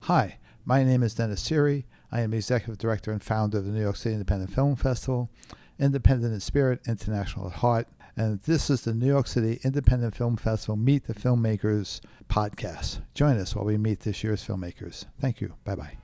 Hi, my name is Dennis Siri. I am Executive Director and founder of the New York City Independent Film Festival, Independent in Spirit, International at Heart, and this is the New York City Independent Film Festival Meet the Filmmakers podcast. Join us while we meet this year's filmmakers. Thank you. Bye bye.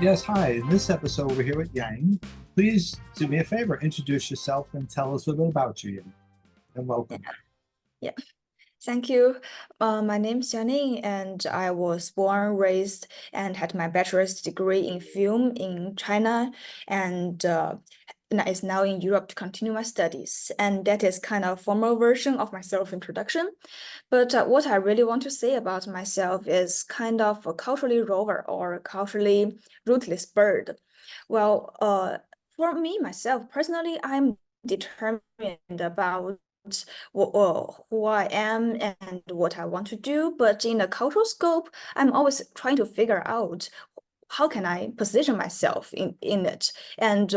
Yes, hi. In this episode, we're here with Yang. Please do me a favor, introduce yourself and tell us a little bit about you, Yang. And welcome. Yeah, thank you. My name is Jianing, and I was born, raised, and had my bachelor's degree in film in China, and is now in Europe to continue my studies. And that is kind of formal version of my self-introduction. But what I really want to say about myself is kind of a culturally rover or a culturally rootless bird. Well, for me, myself, personally, I'm determined about who I am and what I want to do. But in the cultural scope, I'm always trying to figure out how can I position myself in it, and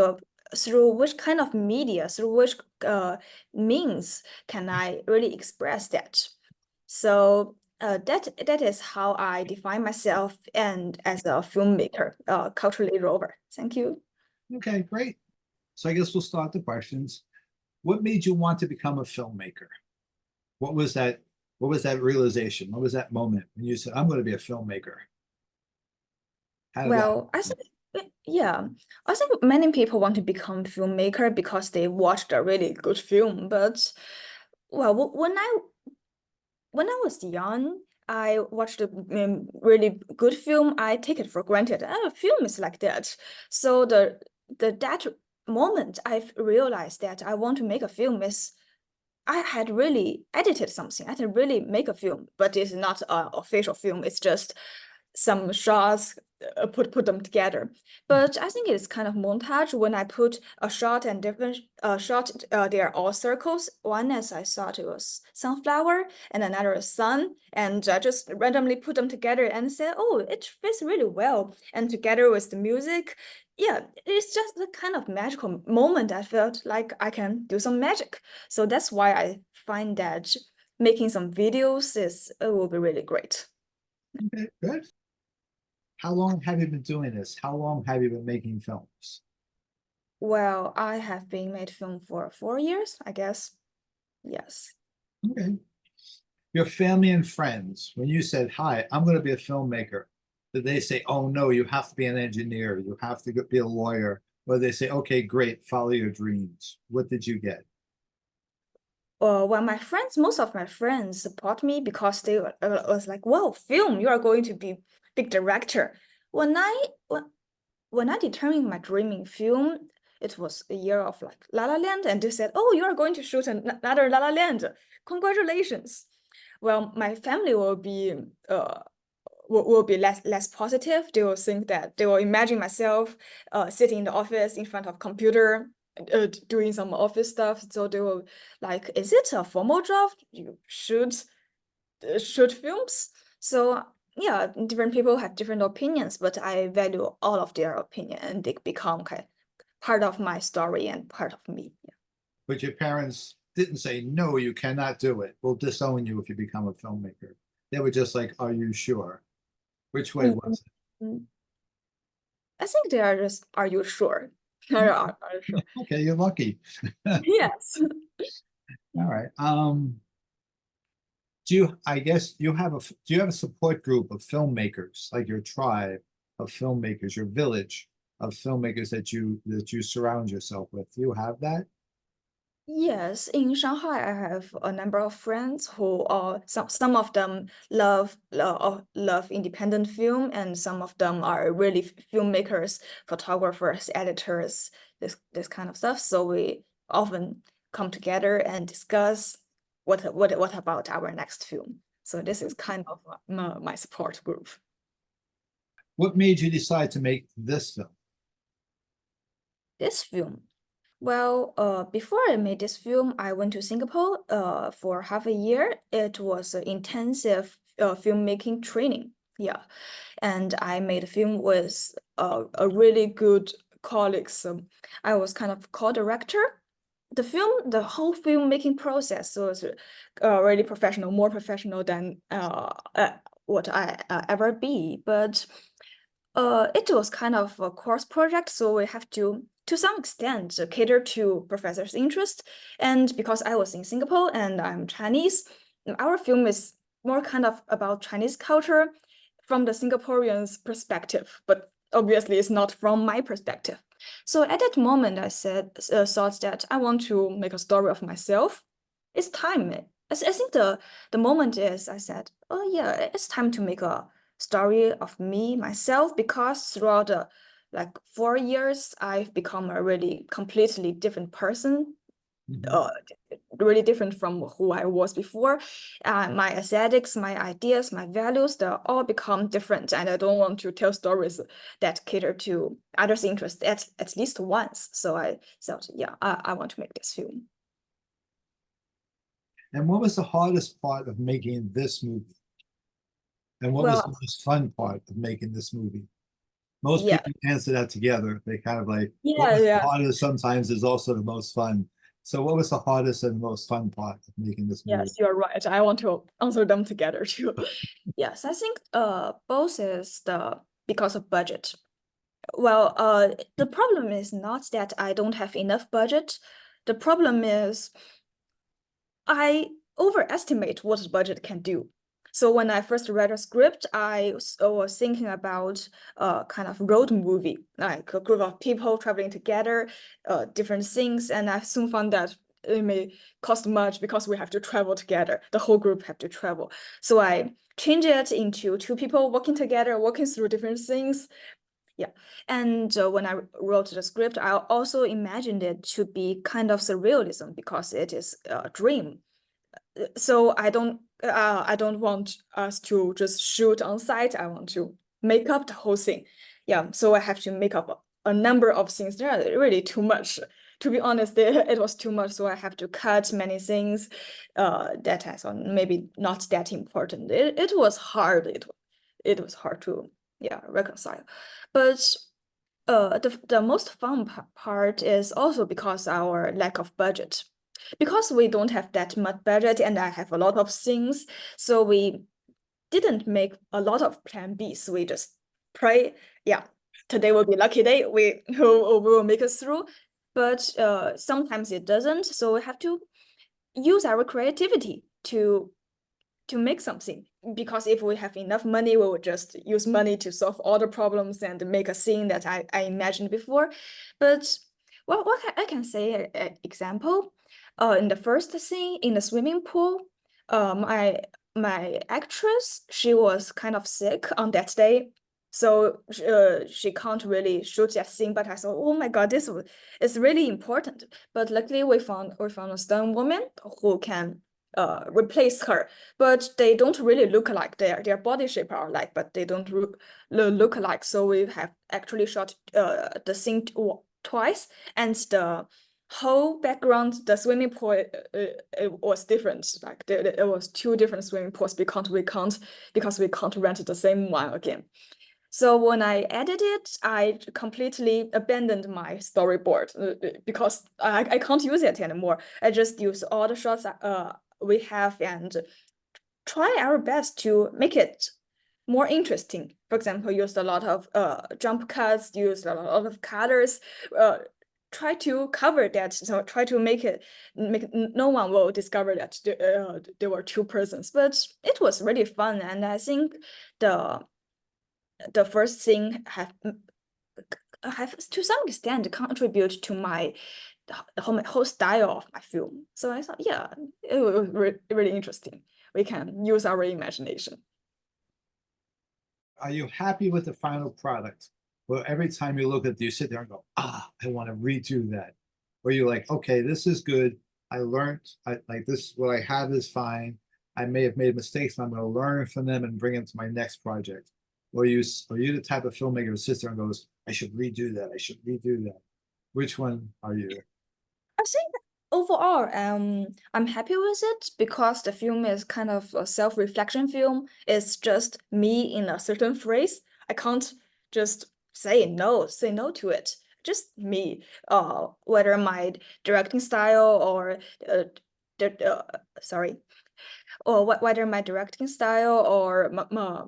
through which kind of media, through which means can I really express that. So that is how I define myself and as a filmmaker, culturally rover. Thank you. Okay, great. So I guess we'll start the questions. What made you want to become a filmmaker? What was that? What was that realization? What was that moment when you said, "I'm going to be a filmmaker"? How did that Well, yeah, I think many people want to become filmmaker because they watched a really good film. But well, when I was young, I watched a really good film. I take it for granted. Film is like that. So that moment, I've realized that I want to make a film is I had really edited something. I had really make a film, but it's not an official film. It's just some shots, put them together. But I think it's kind of montage when I put a shot and different shot. They are all circles. One, as I thought, it was sunflower, and another is sun, and I just randomly put them together and said, "Oh, it fits really well." And together with the music, yeah, it's just a kind of magical moment. I felt like I can do some magic. So that's why I find that making some videos is will be really great. Okay, good. How long have you been doing this? How long have you been making films? Well, I have been made film for 4 years, I guess. Yes. Okay. Your family and friends, when you said, "Hi, I'm going to be a filmmaker," did they say, "Oh no, you have to be an engineer, you have to be a lawyer," or they say, "Okay, great, follow your dreams"? What did you get? Well, most of my friends support me because they was like, "Wow, film, you are going to be big director." When I when I determined my dream in film, it was a year of like La La Land, and they said, "Oh, you are going to shoot another La La Land. Congratulations." Well, my family uh will be less positive. They will think that they will imagine myself sitting in the office in front of computer doing some office stuff. So they will like, is it a formal job? You shoot films? So yeah, different people have different opinions, but I value all of their opinion and they become kind of part of my story and part of me. Yeah. But your parents didn't say, "No, you cannot do it. We'll disown you if you become a filmmaker." They were just like, "Are you sure?" Which way Mm, was it? mm. I think they are just, are you sure? Are you sure? Okay, you're lucky. All Yes. right. I guess do you have a support group of filmmakers, like your tribe of filmmakers, your village of filmmakers that you surround yourself with? Do you have that? Yes, in Shanghai, I have a number of friends who are some of them love independent film, and some of them are really filmmakers, photographers, editors, this kind of stuff. So we often come together and discuss what about our next film. So this is kind of my support group. What made you decide to make this film? This film. Well, before I made this film, I went to Singapore for half a year. It was an intensive filmmaking training. Yeah, and I made a film with a really good colleagues. I was kind of co-director, the whole filmmaking process was really professional, more professional than what I ever be. But it was kind of a course project, so we have to some extent, cater to professors' interest. And because I was in Singapore and I'm Chinese, our film is more kind of about Chinese culture from the Singaporeans' perspective, but obviously it's not from my perspective. So at that moment, I thought that I want to make a story of myself. It's time. I think the moment is I said, oh yeah, it's time to make a story of me myself, because throughout the like 4 years, I've become a really completely different person, uh, really different from who I was before. My aesthetics, my ideas, my values, they all become different, and I don't want to tell stories that cater to others' interests at least once. So I thought, yeah, I want to make this film. And what was the hardest part of making this movie? And what was the Well, most fun part of making this movie? Most yeah, people answer that together. They kind of like, what yeah, was the yeah. hardest sometimes is also the most fun. So what was the hardest and most fun part of making this movie? Yes, you're right. I want to answer them together too. Yes, I think both is the because of budget. Well, the problem is not that I don't have enough budget. The problem is I overestimate what the budget can do. So when I first read a script, I was thinking about a kind of road movie, like a group of people traveling together, different things, and I soon found that it may cost much because we have to travel together. The whole group have to travel. So I changed it into two people working together, working through different things. Yeah. And when I wrote the script, I also imagined it to be kind of surrealism because it is a dream. So I don't want us to just shoot on site. I want to make up the whole thing. Yeah. So I have to make up a number of things. There are really too much. To be honest, it was too much. So I have to cut many things that I thought maybe not that important. It was hard. It was hard to reconcile. But the most fun part is also because our lack of budget. Because we don't have that much budget and I have a lot of things, so we didn't make a lot of plan Bs. We just pray, yeah, today will be lucky day. We will make it through. But sometimes it doesn't, so we have to use our creativity to make something, because if we have enough money, we would just use money to solve all the problems and make a scene that I imagined before. But what I can say, example, in the first scene in the swimming pool, my actress, she was kind of sick on that day, so she can't really shoot that scene. But I thought, oh my God, this is really important. But luckily, we found a stone woman who can replace her, but they don't really look alike. Their body shape are alike, but they don't look alike. So we have actually shot the scene twice, and the whole background, the swimming pool, it was different. Like it was two different swimming pools. We can't because we can't rent the same one again. So when I edited it, I completely abandoned my storyboard because I can't use it anymore. I just use all the shots we have and try our best to make it more interesting. For example, used a lot of jump cuts, used a lot of colors, try to cover that. So try to make no one will discover that there were two persons. But it was really fun, and I think the first thing have to some extent contribute to the whole style of my film. So I thought, yeah, it was really interesting. We can use our imagination. Are you happy with the final product? Well, every time you look at it, you sit there and go, I want to redo that. Or you're like, okay, this is good. I learned, like this, what I have is fine. I may have made mistakes, but I'm going to learn from them and bring them to my next project. Or are you the type of filmmaker who sits there and goes, I should redo that. I should redo that. Which one are you? I think overall, I'm happy with it because the film is kind of a self-reflection film. It's just me in a certain phrase. I can't just say no to it. just me. Whether my directing style or sorry, or whether my directing style or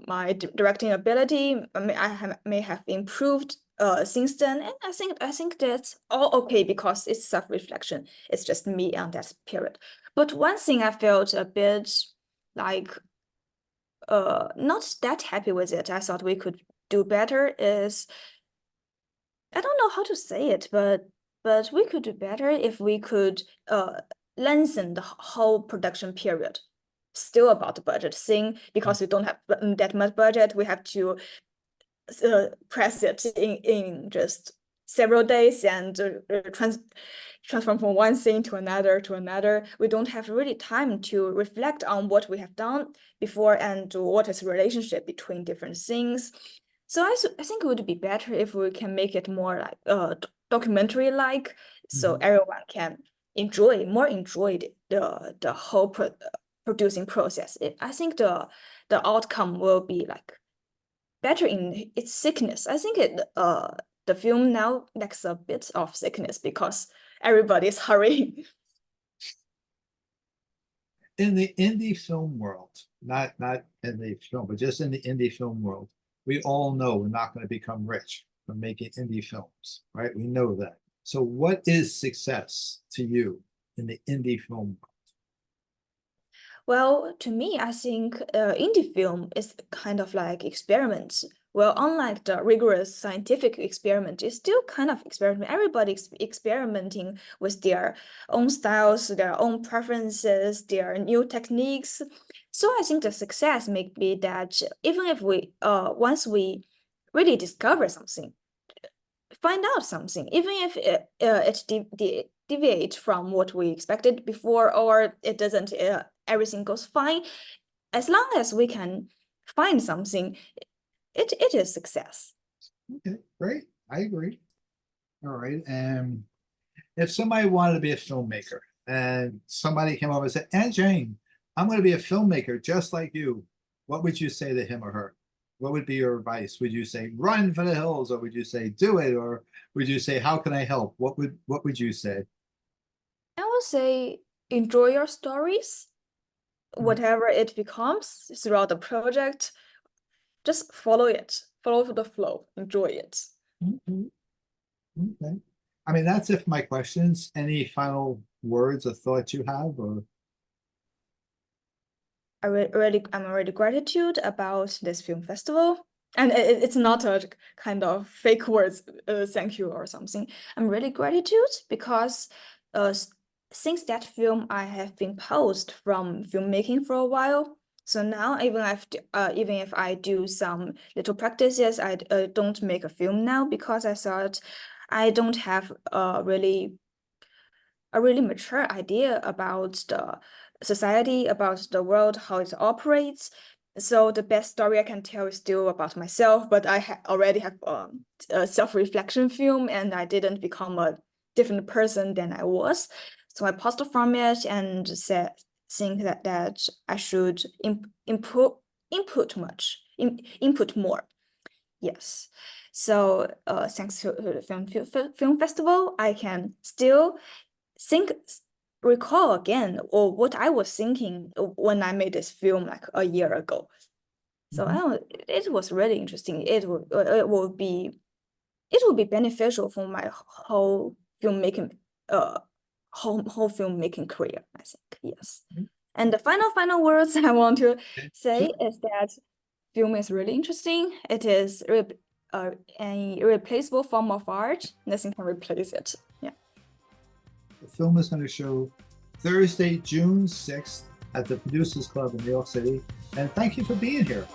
my directing ability may have improved since then, and I think that's all okay because it's self-reflection. It's just me on that period. But one thing I felt a bit like not that happy with it. I thought we could do better is, I don't know how to say it, but we could do better if we could lengthen the whole production period. Still about the budget thing, because we don't have that much budget, we have to press it in just several days and transform from one thing to another. We don't have really time to reflect on what we have done before and what is the relationship between different things. So I think it would be better if we can make it more like documentary-like, so everyone can enjoy the whole producing process. I think the outcome will be like better in its sickness. I think the film now lacks a bit of sickness because everybody's hurrying. In the indie film world, not in the film, but just in the indie film world, we all know we're not going to become rich from making indie films, right? We know that. So what is success to you in the indie film world? Well, to me, I think indie film is kind of like experiments. Well, unlike the rigorous scientific experiment, it's still kind of experiment. Everybody's experimenting with their own styles, their own preferences, their new techniques. So I think the success may be that even if we once we really discover something, find out something, even if it deviates from what we expected before, or it doesn't, everything goes fine. As long as we can find something, it is success. Okay, great. I agree. All right. And if somebody wanted to be a filmmaker and somebody came over and said, Aunt Jane, I'm going to be a filmmaker just like you, what would you say to him or her? What would be your advice? Would you say run for the hills, or would you say do it, or would you say how can I help? What would you say? I would say enjoy your stories, whatever it becomes throughout the project. Just follow it, follow the flow, enjoy it. Okay. Okay. I mean, that's it for my questions. Any final words or thoughts you have, or I'm really gratitude about this film festival. And it's not a kind of fake words, thank you or something. I'm really gratitude because since that film, I have been paused from filmmaking for a while. So now, even if I do some little practices, I don't make a film now because I thought I don't have a really mature idea about the society, about the world, how it operates. So the best story I can tell is still about myself, but I already have a self-reflection film, and I didn't become a different person than I was. So I paused from it and think that I should input more. Yes. So thanks to the film festival, I can still recall again or what I was thinking when I made this film like a year ago. So it was really interesting. It will be beneficial for my whole filmmaking whole filmmaking career, I think. Yes. And the final words I want to say is that film is really interesting. It is an irreplaceable form of art. Nothing can replace it. Yeah. the film is going to show Thursday, June 6th at the Producers Club in New York City. And thank you for being here.